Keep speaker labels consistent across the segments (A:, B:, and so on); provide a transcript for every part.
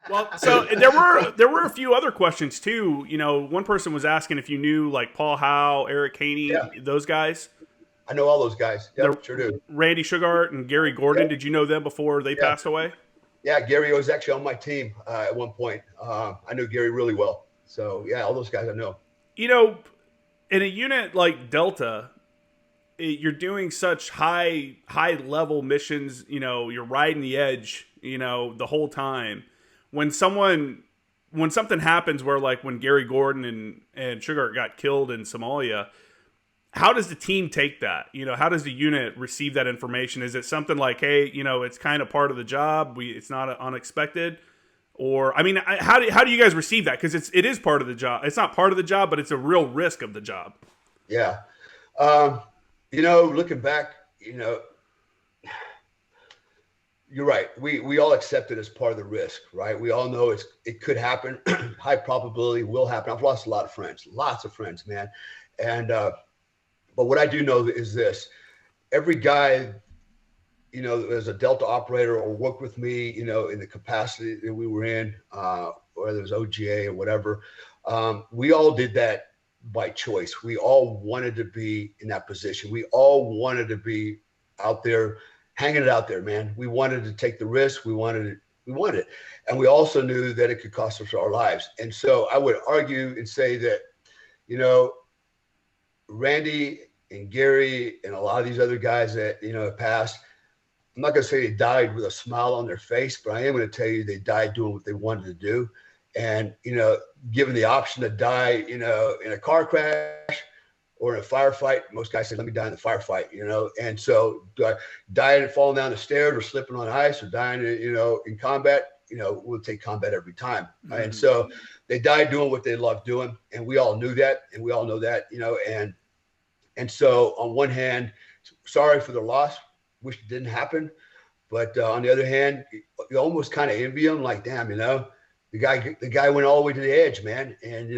A: Well, so there were a few other questions too. You know, one person was asking if you knew like Paul Howe, Eric
B: Yeah,
A: Haney, those guys.
B: I know all those guys.
A: The
B: Yep, sure do.
A: Randy Sugart and Gary Gordon.
B: Yep,
A: Did you know them before they
B: yeah,
A: passed away?
B: yeah. Gary was actually on my team at one point. I knew Gary really well. So yeah, all those guys I know.
A: You know, in a unit like Delta, you're doing such high level missions. You know, you're riding the edge. You know, the whole time. When someone when something happens where like when Gary Gordon and Sugar got killed in Somalia, how does the team take that? You know, how does the unit receive that information? Is it something like, hey, you know, it's kind of part of the job. It's not unexpected, or I mean, how do you guys receive that? Because it is part of the job. It's not part of the job, but it's a real risk of the job.
B: Yeah. Um, looking back, you're right. We all accept it as part of the risk, right? We all know it could happen. High probability will happen. I've lost a lot of friends, lots of friends, man. And but what I do know is this: every guy, as a Delta operator or worked with me, in the capacity that we were in, whether it was OGA or whatever, we all did that by choice. We all wanted to be in that position. We all wanted to be out there, hanging it out there, man. We wanted to take the risk. We wanted it. We wanted it. And we also knew that it could cost us our lives. And so I would argue and say that, you know, Randy and Gary and a lot of these other guys that, have passed, I'm not going to say they died with a smile on their face, but I am going to tell you they died doing what they wanted to do. And, given the option to die, in a car crash or in a firefight, most guys say, let me die in the firefight, And so dying and falling down the stairs or slipping on ice or dying, in combat, we'll take combat every time. And
A: Mm-hmm.
B: so they died doing what they loved doing. And we all knew that. And we all know that, and so on one hand, sorry for the loss, wish it didn't happen. But on the other hand, you almost kind of envy him, like, damn, the guy went all the way to the edge, man, and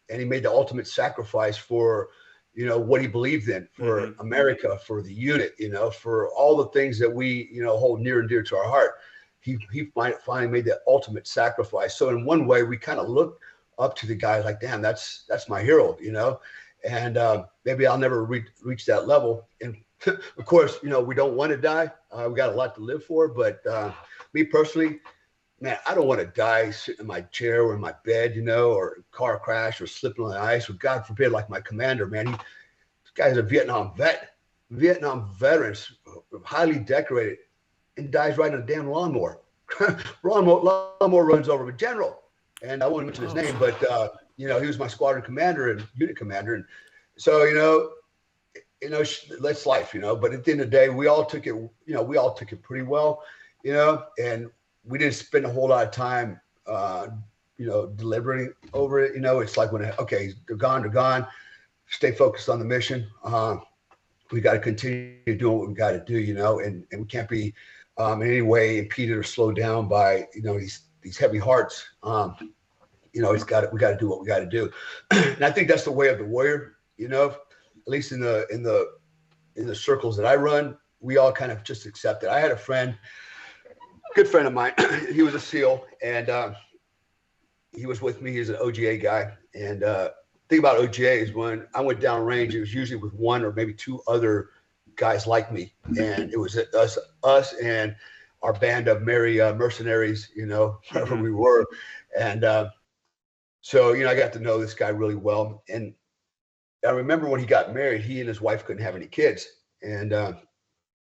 B: and he made the ultimate sacrifice for what he believed in, for
A: Mm-hmm.
B: America, for the unit, for all the things that we hold near and dear to our heart. He finally made that ultimate sacrifice. So in one way, we kind of look up to the guy like, damn, that's my hero, and maybe I'll never reach that level. And of course, we don't want to die. We got a lot to live for. But me personally, man, I don't want to die sitting in my chair or in my bed, or car crash or slipping on the ice. Or God forbid, like my commander, man, this guy's a Vietnam veterans, highly decorated, and dies riding a damn lawnmower. lawnmower runs over a general, and I won't mention his
A: Oh,
B: name, but he was my squadron commander and unit commander, and so that's life, But at the end of the day, we all took it pretty well, and we didn't spend a whole lot of time, deliberating over it. It's like okay, they're gone, they're gone. Stay focused on the mission. We got to continue doing what we got to do, and we can't be in any way impeded or slowed down by these heavy hearts. We got to do what we got to do, and I think that's the way of the warrior. At least in the circles that I run, we all kind of just accept it. I had a friend, good friend of mine. He was a SEAL, and he was with me. He's an OGA guy, and thing about OGA is when I went down range, it was usually with one or maybe two other guys like me, and it was us and our band of merry mercenaries, wherever
A: mm-hmm.
B: we were, and so I got to know this guy really well, and I remember when he got married, he and his wife couldn't have any kids, and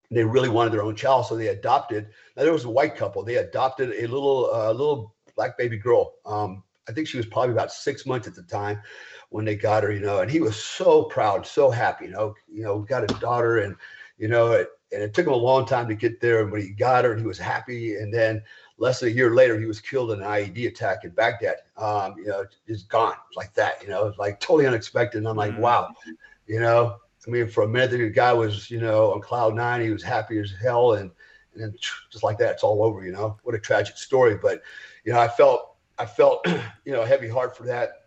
B: they really wanted their own child, so they adopted. Now there was a white couple. They adopted a little black baby girl. I think she was probably about 6 months at the time when they got her, and he was so proud, so happy, we got a daughter, and it took him a long time to get there. And when he got her, he was happy. And then less than a year later, he was killed in an IED attack in Baghdad. Just gone like that. It was like totally unexpected. And I'm like,
A: Mm-hmm.
B: wow, I mean, for a minute, the guy was, on cloud nine. He was happy as hell, and then just like that, it's all over. What a tragic story. But I felt, a heavy heart for that,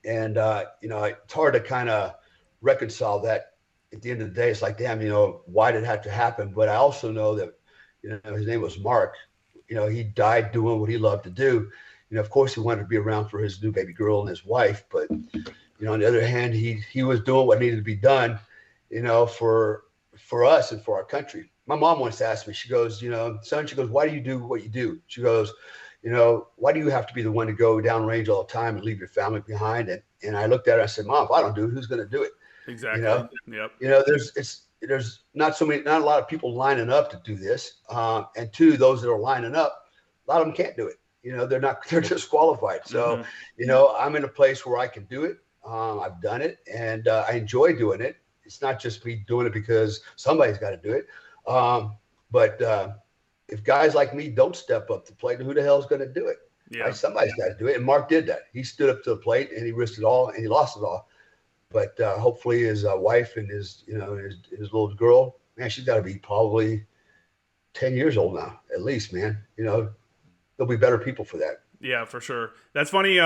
B: and it's hard to kind of reconcile that. At the end of the day, it's like, damn, why did it have to happen? But I also know that, his name was Mark. he died doing what he loved to do. Of course, he wanted to be around for his new baby girl and his wife, but on the other hand, he was doing what needed to be done, for us and for our country. My mom once asked me, she goes, son, she goes, why do you do what you do? She goes, why do you have to be the one to go downrange all the time and leave your family behind? And I looked at her, I said, Mom, if I don't do it, who's going to do it?
A: Exactly. Yep.
B: There's not a lot of people lining up to do this. And two, those that are lining up, a lot of them can't do it. They're disqualified. So, I'm in a place where I can do it. I've done it, and I enjoy doing it. It's not just me doing it because somebody's got to do it. But if guys like me don't step up to the plate, who the hell is going to do it?
A: Yeah.
B: Right? Somebody's got to do it. And Mark did that. He stood up to the plate and he risked it all and he lost it all. But hopefully his wife and his little girl, man, she's got to be probably 10 years old now, at least, man. They'll be better people for that.
A: Yeah, for sure. That's funny.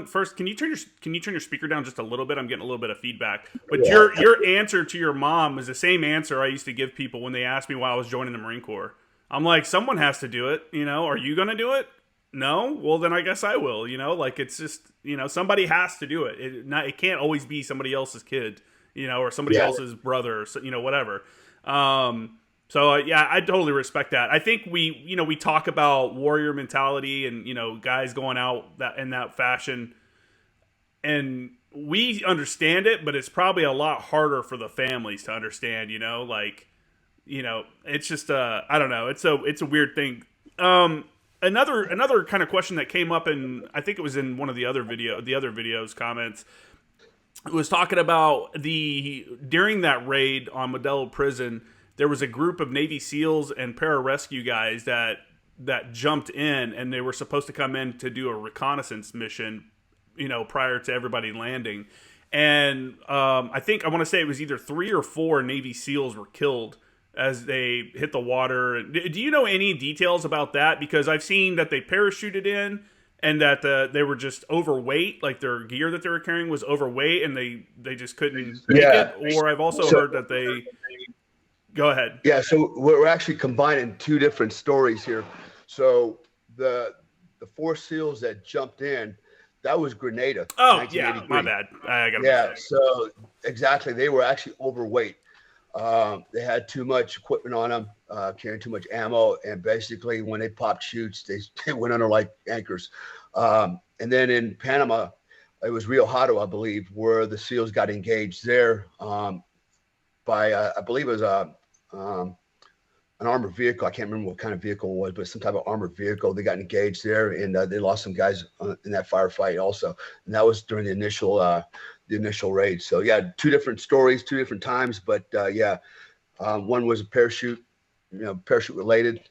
A: First, can you turn your speaker down just a little bit? I'm getting a little bit of feedback. But
B: Yeah.
A: your answer to your mom was the same answer I used to give people when they asked me why I was joining the Marine Corps. I'm like, someone has to do it. Are you gonna do it? No. Well, then I guess I will. It's just somebody has to do it. It can't always be somebody else's kid. Or somebody else's brother. Or, whatever. So I totally respect that. I think we talk about warrior mentality and guys going out in that fashion, and we understand it, but it's probably a lot harder for the families to understand. It's just I don't know. It's a weird thing. Another kind of question that came up, and I think it was in one of the other videos comments. It was talking about during that raid on Modelo Prison. There was a group of Navy SEALs and pararescue guys that jumped in, and they were supposed to come in to do a reconnaissance mission, prior to everybody landing. And I want to say it was either 3 or 4 Navy SEALs were killed as they hit the water. Do you know any details about that? Because I've seen that they parachuted in and that they were just overweight, like their gear that they were carrying was overweight, and they just couldn't make it. Or I've also heard that they... Go ahead.
B: Yeah, so we're actually combining 2 different stories here. So the 4 SEALs that jumped in, that was Grenada.
A: Oh, yeah, my bad. I got
B: so exactly. They were actually overweight. They had too much equipment on them, carrying too much ammo, and basically when they popped chutes, they went under like anchors. And then in Panama, it was Rio Hato, I believe, where the SEALs got engaged there by, I believe it was an armored vehicle. I can't remember what kind of vehicle it was, but some type of armored vehicle. They got engaged there, and they lost some guys in that firefight also. And that was during the initial raid. So yeah, 2 different stories, 2 different times. But one was a parachute related.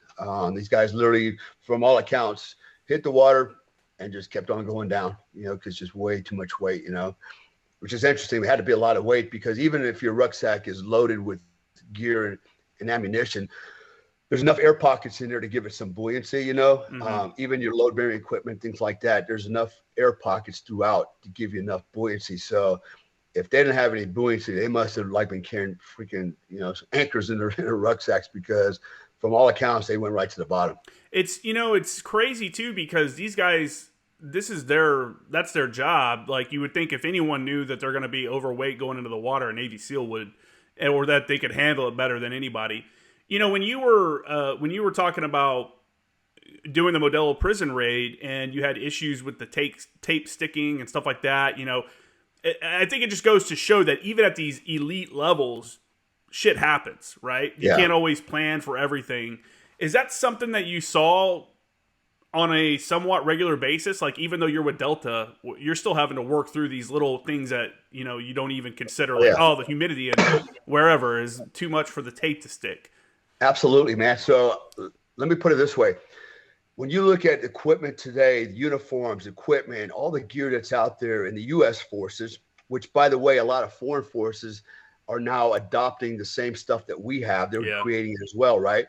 B: These guys literally, from all accounts, hit the water and just kept on going down. Because just way too much weight. Which is interesting. We had to be a lot of weight because even if your rucksack is loaded with gear and ammunition, there's enough air pockets in there to give it some buoyancy, Mm-hmm. Even your load bearing equipment, things like that, there's enough air pockets throughout to give you enough buoyancy. So if they didn't have any buoyancy, they must have been carrying freaking, anchors in their rucksacks, because from all accounts, they went right to the bottom.
A: It's crazy too, because these guys, that's their job. Like, you would think if anyone knew that they're going to be overweight going into the water, a Navy SEAL would, or that they could handle it better than anybody. When you were talking about doing the Modelo prison raid and you had issues with the tape sticking and stuff like that, I think it just goes to show that even at these elite levels, shit happens, right? You can't always plan for everything. Is that something that you saw on a somewhat regular basis? Like, even though you're with Delta, you're still having to work through these little things that, you don't even consider, like, the humidity and wherever is too much for the tape to stick.
B: Absolutely, man. So let me put it this way. When you look at equipment today, the uniforms, equipment, all the gear that's out there in the U.S. forces, which, by the way, a lot of foreign forces are now adopting the same stuff that we have. They're creating it as well, right?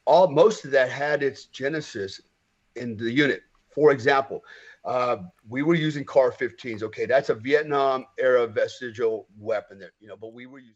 B: Most of that had its genesis in the unit. For example, we were using CAR-15s. Okay, that's a Vietnam era vestigial weapon that, but we were using